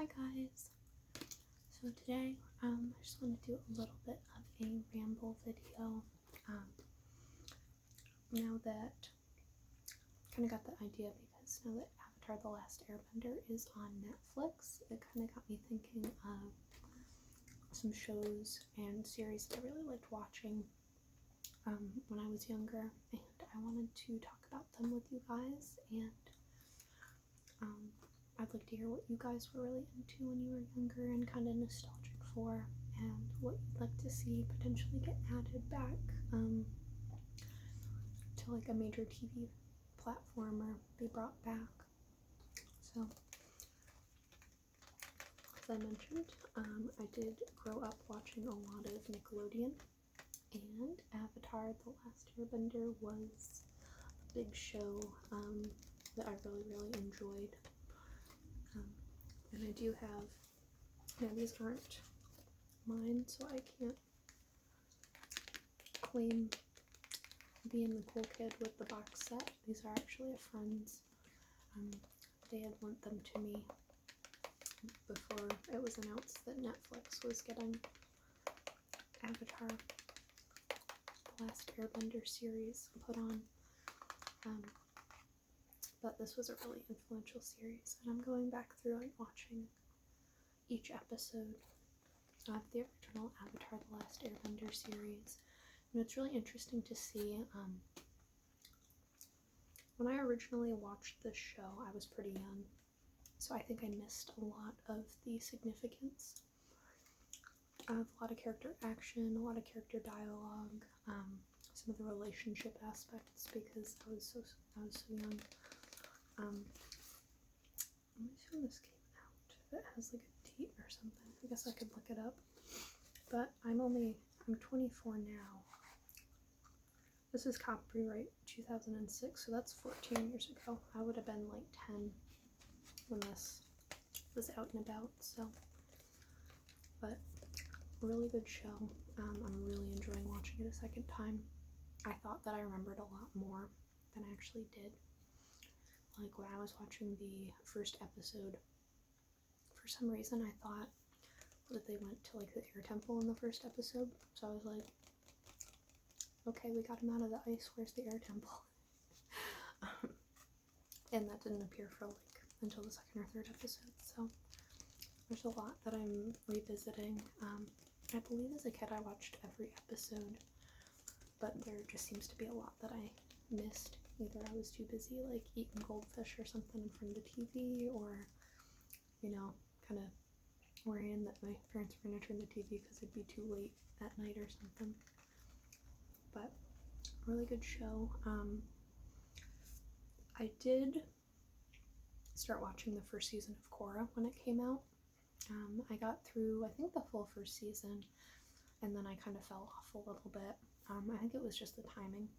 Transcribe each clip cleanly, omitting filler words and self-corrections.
Hi guys! So today, I just want to do a little bit of a ramble video. Now that I kind of got the idea because now that Avatar: The Last Airbender is on Netflix, it kind of got me thinking of some shows and series that I really liked watching when I was younger, and I wanted to talk about them with you guys, and I'd like to hear what you guys were really into when you were younger and kind of nostalgic for, and what you'd like to see potentially get added back to like a major TV platform or be brought back. So, as I mentioned, I did grow up watching a lot of Nickelodeon, and Avatar: The Last Airbender was a big show that I really enjoyed. And I do have, these aren't mine, so I can't claim being the cool kid with the box set. These are actually a friend's. They had lent them to me before it was announced that Netflix was getting Avatar: The Last Airbender series put on. But this was a really influential series, and I'm going back through and watching each episode of the original Avatar: The Last Airbender series. And it's really interesting to see, when I originally watched this show, I was pretty young, so I think I missed a lot of the significance of a lot of character action, a lot of character dialogue, some of the relationship aspects, because I was so young. Let me see when this came out. If it has like a date or something, I guess I could look it up. But I'm 24 now. This is copyright 2006, so that's 14 years ago. I would have been like 10 when this was out and about, so. But a really good show. I'm really enjoying watching it a second time. I thought that I remembered a lot more than I actually did. Like when I was watching the first episode, for some reason I thought that they went to like the air temple in the first episode, so I was like, okay, we got him out of the ice, where's the air temple? And that didn't appear for like until the second or third episode, so there's a lot that I'm revisiting. I believe as a kid I watched every episode, but there just seems to be a lot that I missed. Either I was too busy like eating goldfish or something in front of the TV, or, you know, kind of worrying that my parents were going to turn the TV because it'd be too late at night or something. But really good show. I did start watching the first season of Korra when it came out. I got through, I think, the full first season, and then I kind of fell off a little bit. I think it was just the timing.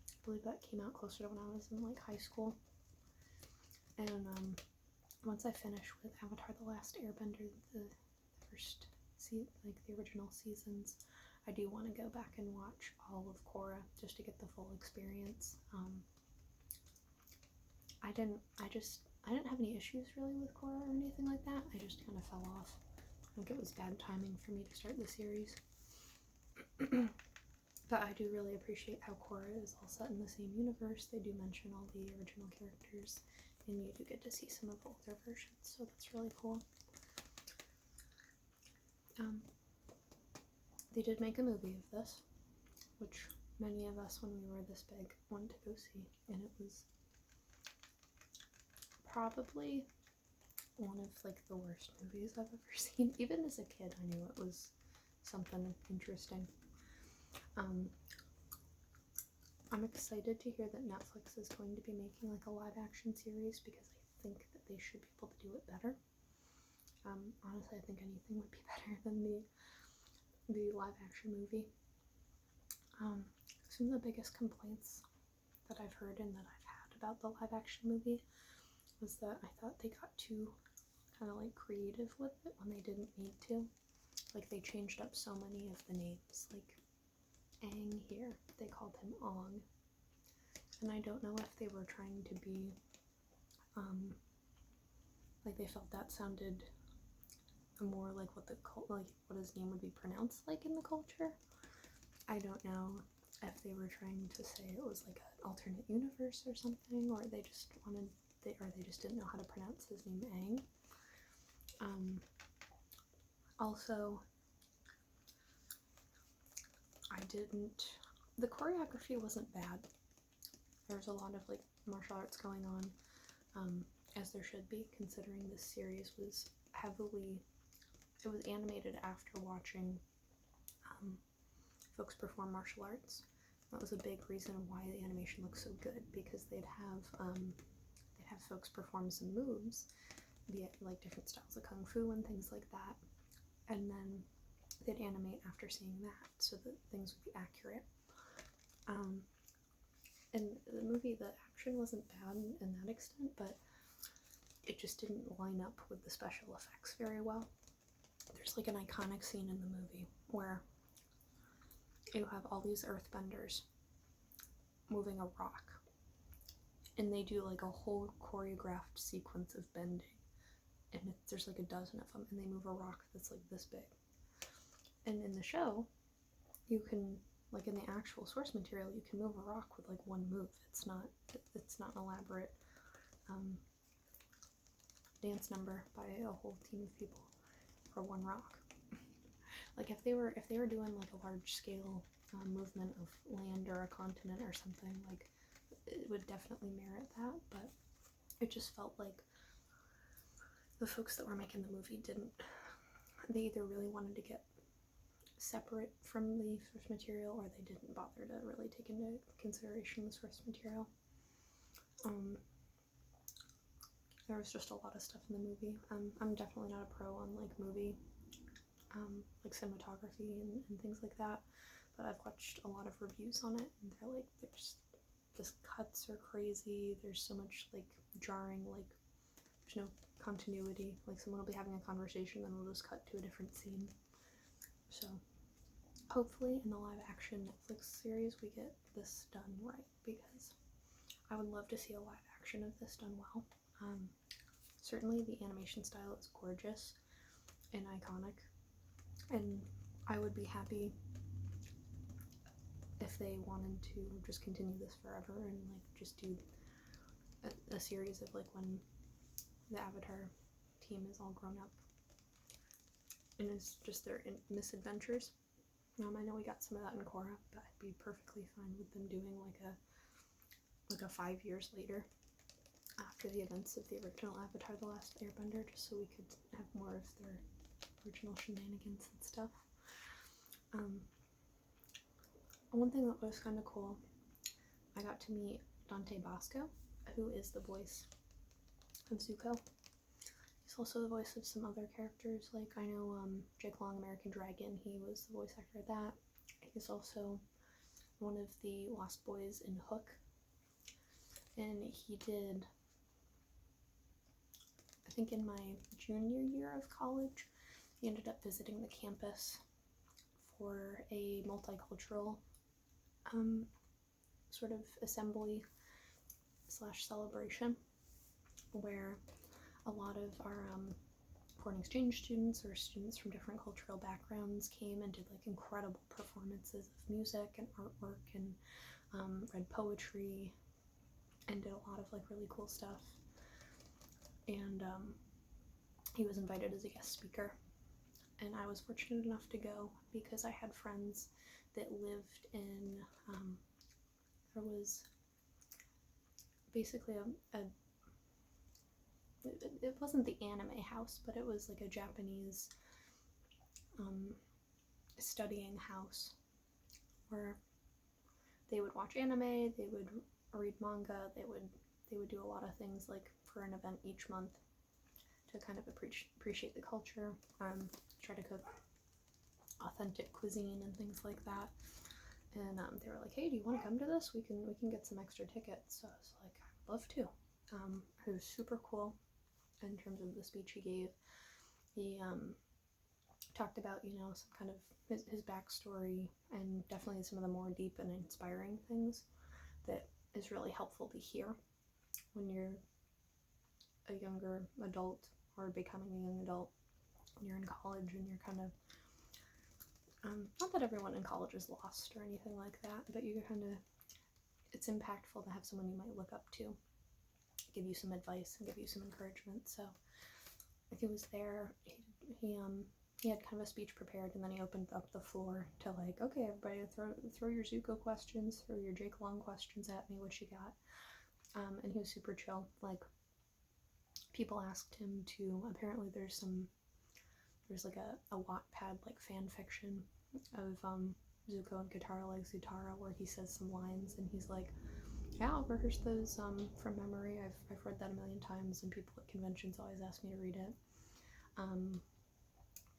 I believe that came out closer to when I was in like high school. And once I finish with Avatar: The Last Airbender, the first like the original seasons, I do want to go back and watch all of Korra just to get the full experience. I didn't have any issues really with Korra or anything like that. I just kind of fell off. I think it was bad timing for me to start the series. But I do really appreciate how Korra is all set in the same universe. They do mention all the original characters, and you do get to see some of older versions, so that's really cool. They did make a movie of this, which many of us when we were this big wanted to go see, and it was probably one of like the worst movies I've ever seen. Even as a kid, I knew it was something interesting. I'm excited to hear that Netflix is going to be making like a live action series, because I think that they should be able to do it better. Honestly, I think anything would be better than the live action movie. Some of the biggest complaints that I've heard and that I've had about the live action movie was that I thought they got too kind of like creative with it when they didn't need to. Like they changed up so many of the names, like Aang here, they called him Ong, and I don't know if they were trying to be Like they felt that sounded more like what what his name would be pronounced like in the culture. I don't know if they were trying to say it was like an alternate universe or something, or they just didn't know how to pronounce his name Aang. Also, the choreography wasn't bad. There's a lot of like martial arts going on, as there should be, considering this series was animated after watching folks perform martial arts. That was a big reason why the animation looks so good, because they'd have folks perform some moves, be it like different styles of kung fu and things like that, and then they'd animate after seeing that so that things would be accurate. And the movie, the action wasn't bad in that extent, but it just didn't line up with the special effects very well. There's like an iconic scene in the movie where you have all these earthbenders moving a rock, and they do like a whole choreographed sequence of bending, and there's like a dozen of them, and they move a rock that's like this big. And in the show, you can, like in the actual source material, you can move a rock with like one move. It's not an elaborate dance number by a whole team of people for one rock. Like if they were doing like a large scale movement of land or a continent or something, like it would definitely merit that, but it just felt like the folks that were making the movie they either really wanted to get separate from the source material, or they didn't bother to really take into consideration the source material. There was just a lot of stuff in the movie. I'm definitely not a pro on like movie like cinematography and things like that, but I've watched a lot of reviews on it, and they're like, the cuts are crazy, there's so much like jarring, like there's no continuity, like someone will be having a conversation, then we'll just cut to a different scene. So hopefully in the live action Netflix series we get this done right, because I would love to see a live action of this done well. Certainly the animation style is gorgeous and iconic, and I would be happy if they wanted to just continue this forever and like just do a series of like when the Avatar team is all grown up and it's just their misadventures. I know we got some of that in Korra, but I'd be perfectly fine with them doing like a 5 years later after the events of the original Avatar: The Last Airbender, just so we could have more of their original shenanigans and stuff. One thing that was kind of cool, I got to meet Dante Basco, who is the voice of Zuko. He's also the voice of some other characters, like I know Jake Long, American Dragon, he was the voice actor of that. He's also one of the Lost Boys in Hook, and he did, I think in my junior year of college, he ended up visiting the campus for a multicultural sort of assembly / celebration, where a lot of our foreign exchange students or students from different cultural backgrounds came and did like incredible performances of music and artwork and read poetry and did a lot of like really cool stuff. And he was invited as a guest speaker, and I was fortunate enough to go because I had friends that lived in there was basically it wasn't the anime house, but it was like a Japanese studying house where they would watch anime, they would read manga, they would do a lot of things like for an event each month to kind of appreciate the culture, try to cook authentic cuisine and things like that. And they were like, hey, do you want to come to this? We can get some extra tickets. So I was like, I'd love to. It was super cool in terms of the speech he gave. He talked about, some kind of his backstory, and definitely some of the more deep and inspiring things that is really helpful to hear when you're a younger adult or becoming a young adult, and you're in college and you're kind of, not that everyone in college is lost or anything like that, but you kind of, it's impactful to have someone you might look up to, give you some advice and give you some encouragement. So he was there, he had kind of a speech prepared, and then he opened up the floor to like, okay, everybody throw your Zuko questions, throw your Jake Long questions at me, what you got? And he was super chill. Like, people asked him to, apparently there's like a Wattpad like fan fiction of Zuko and Katara like Zutara, where he says some lines and he's like, yeah, I'll rehearse those from memory. I've read that a million times, and people at conventions always ask me to read it.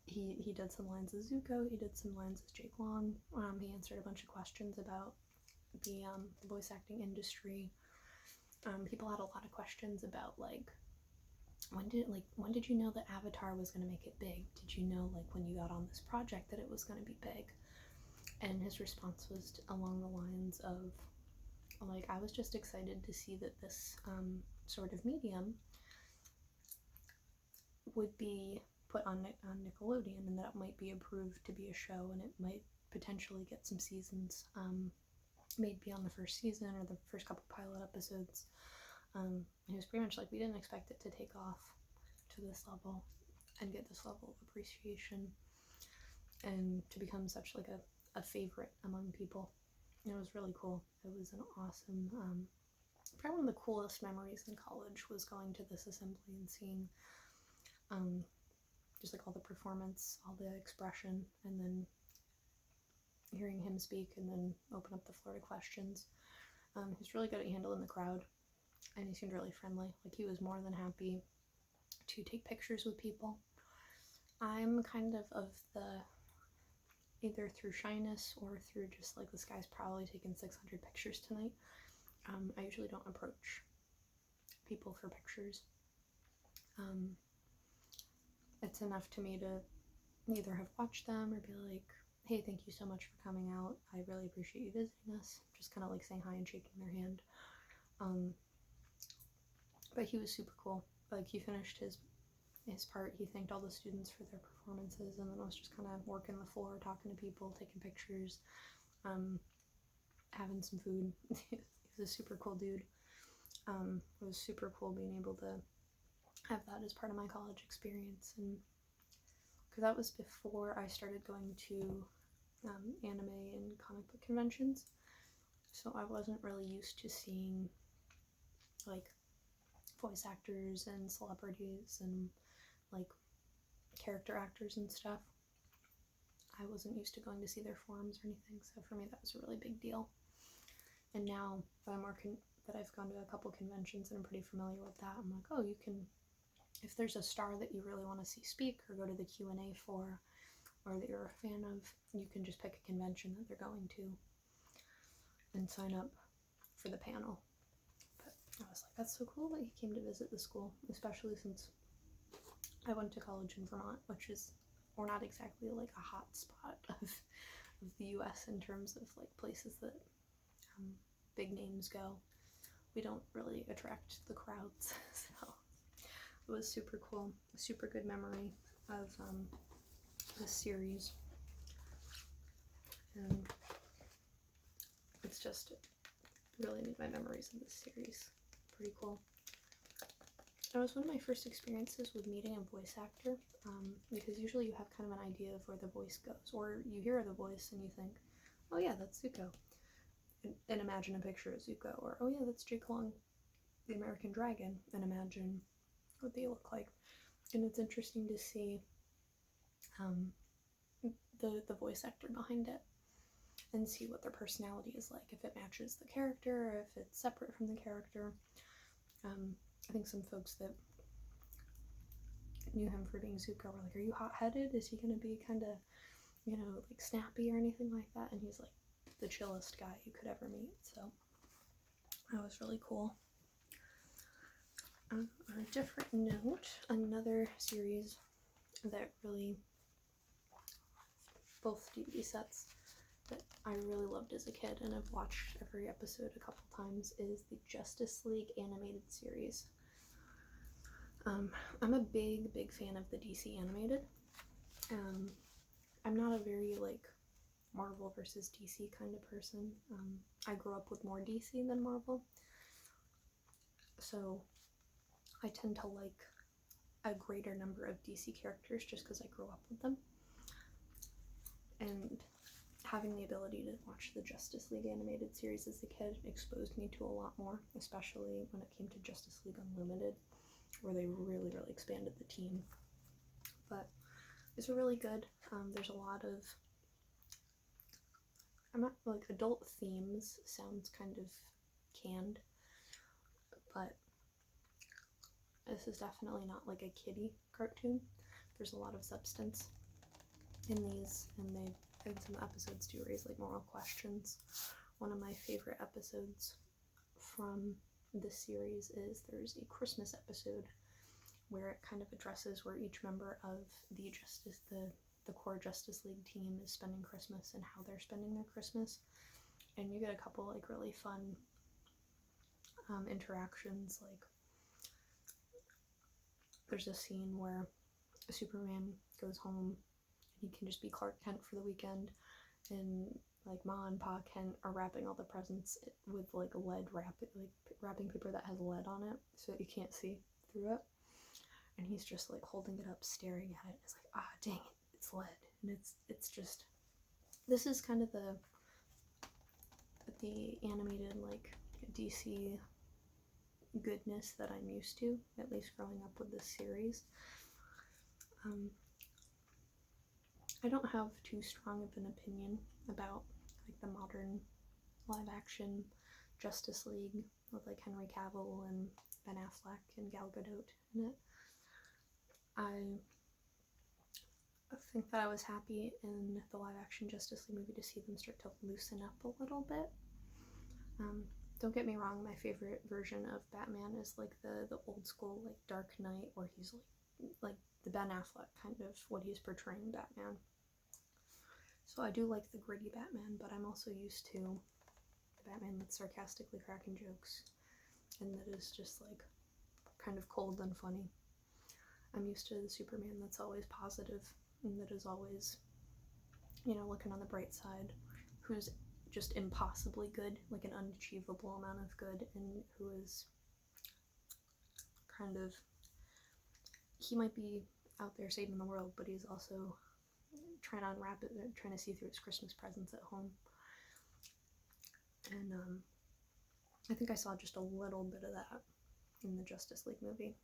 He did some lines as Zuko, he did some lines as Jake Long. He answered a bunch of questions about the voice acting industry. People had a lot of questions about like, when did you know that Avatar was going to make it big? Did you know, like, when you got on this project that it was going to be big? And his response was along the lines of, like, I was just excited to see that this sort of medium would be put on Nickelodeon, and that it might be approved to be a show, and it might potentially get some seasons made beyond the first season or the first couple pilot episodes. He was pretty much like, we didn't expect it to take off to this level and get this level of appreciation and to become such like a favorite among people. It was really cool. It was an awesome, probably one of the coolest memories in college was going to this assembly and seeing just like all the performance, all the expression, and then hearing him speak and then open up the floor to questions. He was really good at handling the crowd, and he seemed really friendly. Like, he was more than happy to take pictures with people. I'm kind of the, either through shyness or through just like, this guy's probably taken 600 pictures tonight, I usually don't approach people for pictures. It's enough to me to either have watched them or be like, hey, thank you so much for coming out, I really appreciate you visiting us, just kind of like saying hi and shaking their hand. But he was super cool. Like, he finished his part, he thanked all the students for their performances, and then I was just kind of working the floor, talking to people, taking pictures, having some food. He's a super cool dude. It was super cool being able to have that as part of my college experience, and because that was before I started going to anime and comic book conventions, so I wasn't really used to seeing like voice actors and celebrities and like character actors and stuff. I wasn't used to going to see their forums or anything, so for me that was a really big deal. And now that that I've gone to a couple conventions and I'm pretty familiar with that, I'm like, oh, you can, if there's a star that you really want to see speak or go to the Q&A for, or that you're a fan of, you can just pick a convention that they're going to and sign up for the panel. But I was like, that's so cool that he came to visit the school, especially since I went to college in Vermont, which is, we're not exactly like a hot spot of the US in terms of like places that big names go. We don't really attract the crowds, so it was super cool. A super good memory of this series, and it's just really made my memories of this series pretty cool. It was one of my first experiences with meeting a voice actor, because usually you have kind of an idea of where the voice goes, or you hear the voice and you think, oh yeah, that's Zuko, and imagine a picture of Zuko, or oh yeah, that's Jake Long, the American Dragon, and imagine what they look like. And it's interesting to see the voice actor behind it and see what their personality is like, if it matches the character, or if it's separate from the character. I think some folks that knew him for being Zuko were like, are you hot-headed? Is he going to be kind of, you know, like snappy or anything like that? And he's like the chillest guy you could ever meet, so that was really cool. On a different note, another series that really, both DVD sets that I really loved as a kid and I've watched every episode a couple times, is the Justice League animated series. I'm a big fan of the DC animated. I'm not a very, like, Marvel versus DC kind of person. I grew up with more DC than Marvel, so I tend to like a greater number of DC characters just because I grew up with them. And having the ability to watch the Justice League animated series as a kid exposed me to a lot more, especially when it came to Justice League Unlimited, where they really expanded the team. But it's really good. There's a lot of, I'm not, like, adult themes sounds kind of canned, but this is definitely not like a kiddie cartoon. There's a lot of substance in these, and they've had some episodes to raise, like, moral questions. One of my favorite episodes from this series is there's a Christmas episode where it kind of addresses where each member of the core Justice League team is spending Christmas and how they're spending their Christmas. And you get a couple, like, really fun interactions. Like, there's a scene where Superman goes home and he can just be Clark Kent for the weekend, and, like, Ma and Pa Kent are wrapping all the presents with, like, lead wrapping paper that has lead on it so that you can't see through it. And he's just, like, holding it up, staring at it. It's like, ah, dang it, it's lead. And it's just, this is kind of the animated, like, DC goodness that I'm used to, at least growing up with this series. I don't have too strong of an opinion about, like, the modern live action Justice League with, like, Henry Cavill and Ben Affleck and Gal Gadot in it. I think that I was happy in the live action Justice League movie to see them start to loosen up a little bit. Don't get me wrong, my favorite version of Batman is, like, the old school, like, Dark Knight, where he's like the Ben Affleck kind of what he's portraying Batman. So I do like the gritty Batman, but I'm also used to the Batman that's sarcastically cracking jokes and that is just, like, kind of cold and funny. I'm used to the Superman that's always positive and that is always, you know, looking on the bright side, who's just impossibly good, like an unachievable amount of good, and who is kind of, he might be out there saving the world, but he's also trying to unwrap it, trying to see through his Christmas presents at home. And I think I saw just a little bit of that in the Justice League movie.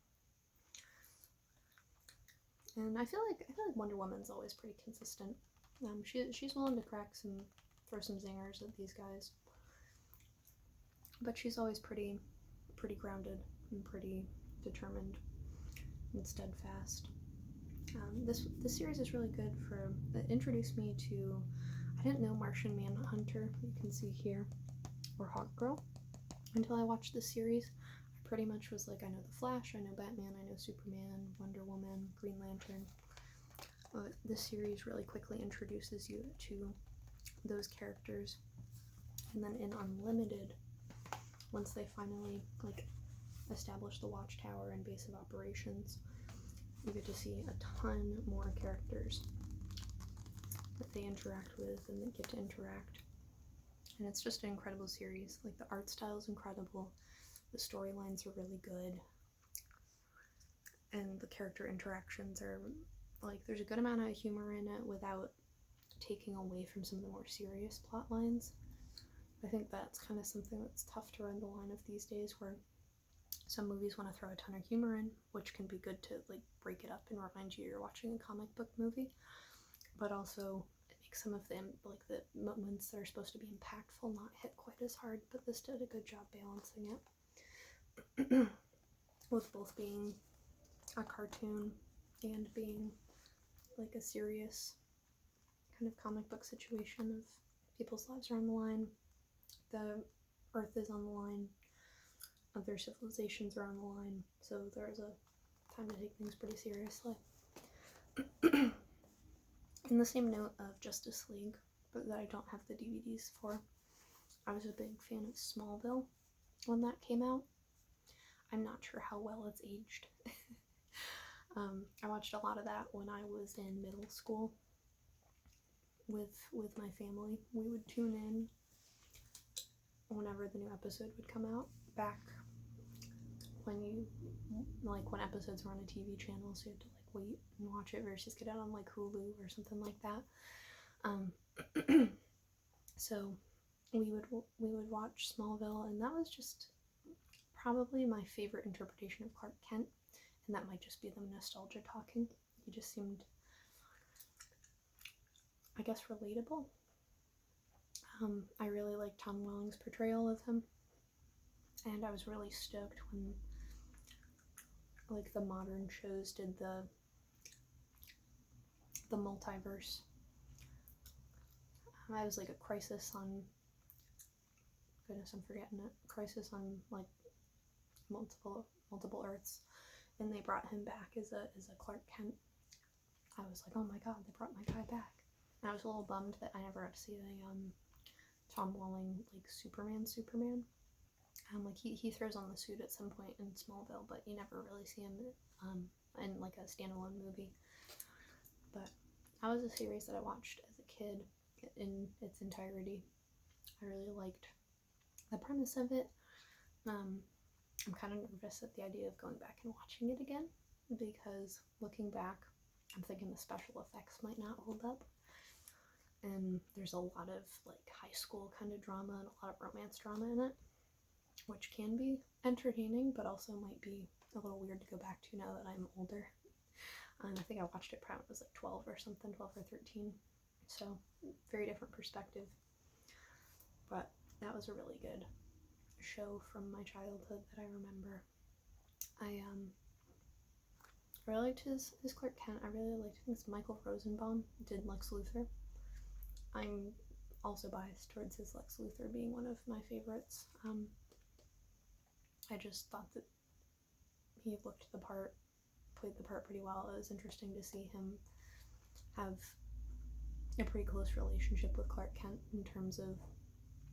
And I feel like Wonder Woman's always pretty consistent. She's willing to throw some zingers at these guys, but she's always pretty grounded and pretty determined and steadfast. This series is really good it introduced me to, I didn't know Martian Manhunter, you can see here, or Hawkgirl, until I watched this series. I pretty much was like, I know the Flash, I know Batman, I know Superman, Wonder Woman, Green Lantern. But this series really quickly introduces you to those characters, and then in Unlimited, once they finally, like, establish the Watchtower and base of operations, you get to see a ton more characters that they interact with and that get to interact. And it's just an incredible series. Like, the art style is incredible, the storylines are really good, and the character interactions are, like, there's a good amount of humor in it without taking away from some of the more serious plot lines. I think that's kind of something that's tough to ride the line of these days, where some movies want to throw a ton of humor in, which can be good to, like, break it up and remind you you're watching a comic book movie, but also it makes some of them, like, the moments that are supposed to be impactful not hit quite as hard. But this did a good job balancing it with both being a cartoon and being, like, a serious kind of comic book situation of people's lives are on the line, the earth is on the line, other civilizations are on the line, so there's a time to take things pretty seriously. In the same note of Justice League, but that I don't have the DVDs for, I was a big fan of Smallville when that came out. I'm not sure how well it's aged. I watched a lot of that when I was in middle school with my family. We would tune in whenever the new episode would come out, back when when episodes were on a TV channel, so you had to wait and watch it versus get it on Hulu or something like that. So we would watch Smallville, and that was just probably my favorite interpretation of Clark Kent, and that might just be the nostalgia talking. He just seemed, I guess, relatable. I really liked Tom Welling's portrayal of him, and I was really stoked when the modern shows did the multiverse. I was a Crisis on, goodness, I'm forgetting it. Crisis on multiple Earths, and they brought him back as a Clark Kent. I was like, oh my god, they brought my guy back. And I was a little bummed that I never got to see the Tom Welling Superman. He throws on the suit at some point in Smallville, but you never really see him in a standalone movie. But that was a series that I watched as a kid in its entirety. I really liked the premise of it. I'm kind of nervous at the idea of going back and watching it again, because looking back, I'm thinking the special effects might not hold up. And there's a lot of high school kind of drama and a lot of romance drama in it, which can be entertaining, but also might be a little weird to go back to now that I'm older. I think I watched it probably when I was 12 or something, 12 or 13. So, very different perspective. But that was a really good show from my childhood that I remember. I really liked his Clark Kent. I really liked, I think it's Michael Rosenbaum did Lex Luthor. I'm also biased towards his Lex Luthor being one of my favorites. I just thought that he looked the part, played the part pretty well. It was interesting to see him have a pretty close relationship with Clark Kent in terms of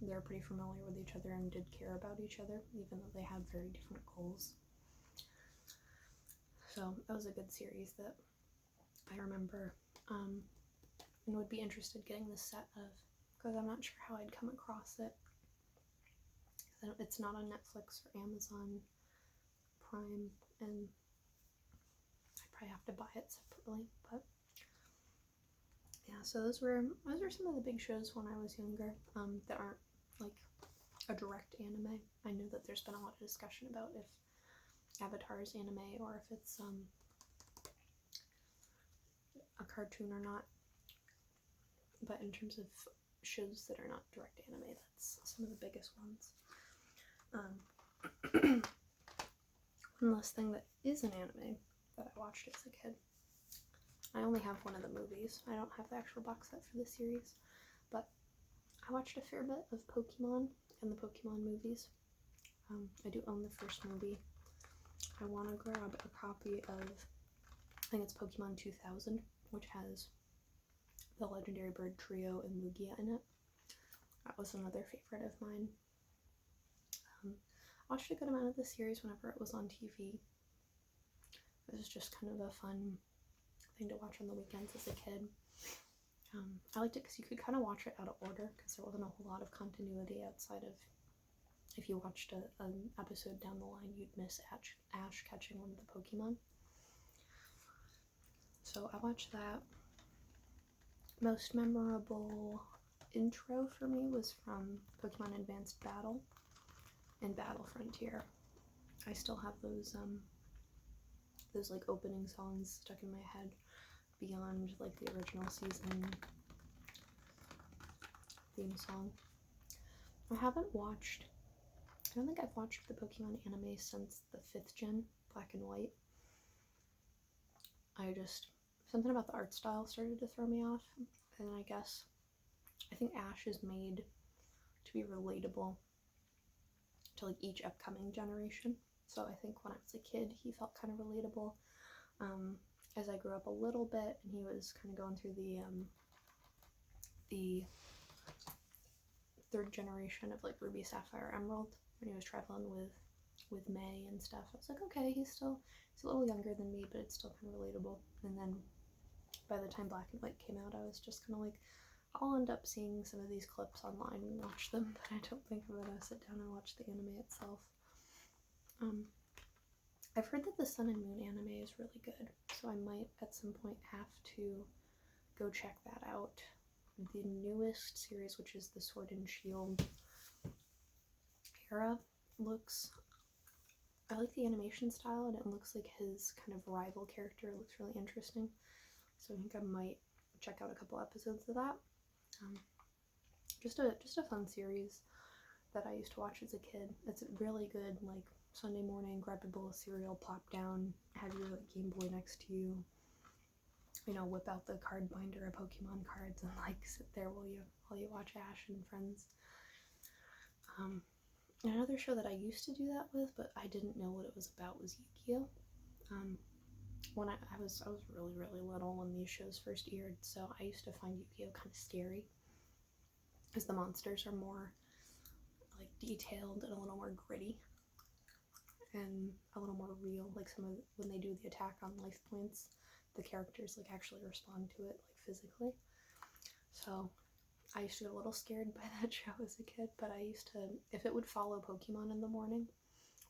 they're pretty familiar with each other and did care about each other, even though they had very different goals. So that was a good series that I remember, and would be interested getting the set of, because I'm not sure how I'd come across it. It's not on Netflix or Amazon Prime, and I probably have to buy it separately. But yeah, so those were some of the big shows when I was younger, that aren't a direct anime. I know that there's been a lot of discussion about if Avatar is anime or if it's a cartoon or not. But in terms of shows that are not direct anime, that's some of the biggest ones. One last thing that is an anime that I watched as a kid. I only have one of the movies. I don't have the actual box set for the series, but I watched a fair bit of Pokemon and the Pokemon movies. I do own the first movie. I want to grab a copy of, I think it's Pokemon 2000, which has the legendary bird trio and Lugia in it. That was another favorite of mine. I watched a good amount of the series whenever it was on TV. It was just kind of a fun thing to watch on the weekends as a kid. I liked it because you could kind of watch it out of order, because there wasn't a whole lot of continuity outside of, if you watched an episode down the line, you'd miss Ash catching one of the Pokemon. So I watched that. Most memorable intro for me was from Pokemon Advanced Battle and Battle Frontier. I still have those opening songs stuck in my head beyond the original season theme song. I don't think I've watched the Pokemon anime since the 5th gen, Black and White. Something about the art style started to throw me off, and I think Ash is made to be relatable to each upcoming generation. So I think when I was a kid, he felt kind of relatable. As I grew up a little bit, and he was kind of going through the 3rd generation of Ruby, Sapphire, Emerald, when he was traveling with with May and stuff. I was like, okay, he's a little younger than me, but it's still kind of relatable. And then by the time Black and White came out, I was just kind of like, I'll end up seeing some of these clips online and watch them, but I don't think I'm gonna sit down and watch the anime itself. I've heard that the Sun and Moon anime is really good, so I might at some point have to go check that out. The newest series, which is the Sword and Shield era, I like the animation style, and it looks like his kind of rival character looks really interesting. So I think I might check out a couple episodes of that. Just a fun series that I used to watch as a kid. It's really good, like Sunday morning, grab a bowl of cereal, plop down, have your like, Game Boy next to you, you know, whip out the card binder of Pokemon cards and like sit there while you watch Ash and Friends. Another show that I used to do that with, but I didn't know what it was about, was Yu-Gi-Oh! When I was really, really little when these shows first aired, so I used to find Yu-Gi-Oh! Kind of scary, because the monsters are more like detailed and a little more gritty and a little more real. Like when they do the attack on life points, the characters like actually respond to it like physically. So I used to get a little scared by that show as a kid, but I used to, if it would follow Pokemon in the morning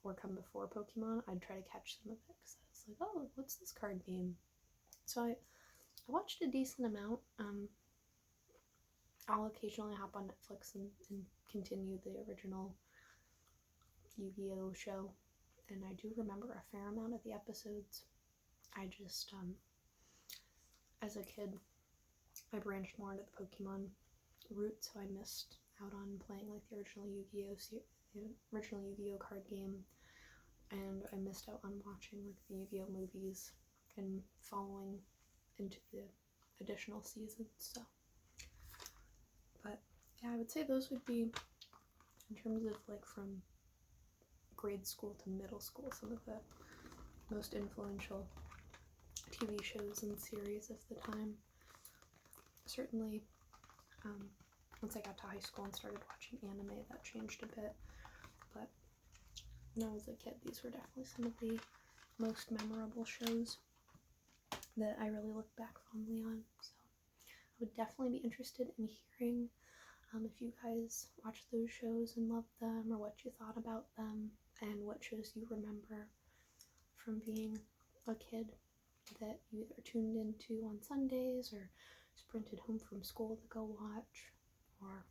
or come before Pokemon, I'd try to catch some of it, because I was like, oh, what's this card name? So I watched a decent amount. I'll occasionally hop on Netflix and continue the original Yu-Gi-Oh! Show, and I do remember a fair amount of the episodes. I just, as a kid, I branched more into the Pokemon route, so I missed out on playing like the original Yu-Gi-Oh! Card game, and I missed out on watching like the Yu-Gi-Oh! Movies and following into the additional seasons. So, but yeah, I would say those would be, in terms of like from grade school to middle school, some of the most influential TV shows and series of the time. Certainly, once I got to high school and started watching anime, that changed a bit, but when I was a kid, these were definitely some of the most memorable shows that I really look back fondly on. So I would definitely be interested in hearing if you guys watched those shows and loved them, or what you thought about them, and what shows you remember from being a kid that you either tuned into on Sundays or sprinted home from school to go watch, or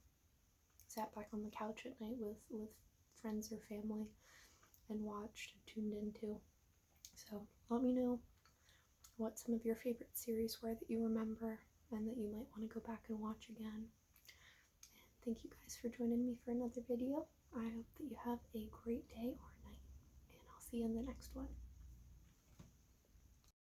sat back on the couch at night with friends or family and watched and tuned into. So let me know what some of your favorite series were that you remember and that you might want to go back and watch again. And thank you guys for joining me for another video. I hope that you have a great day or night, and I'll see you in the next one.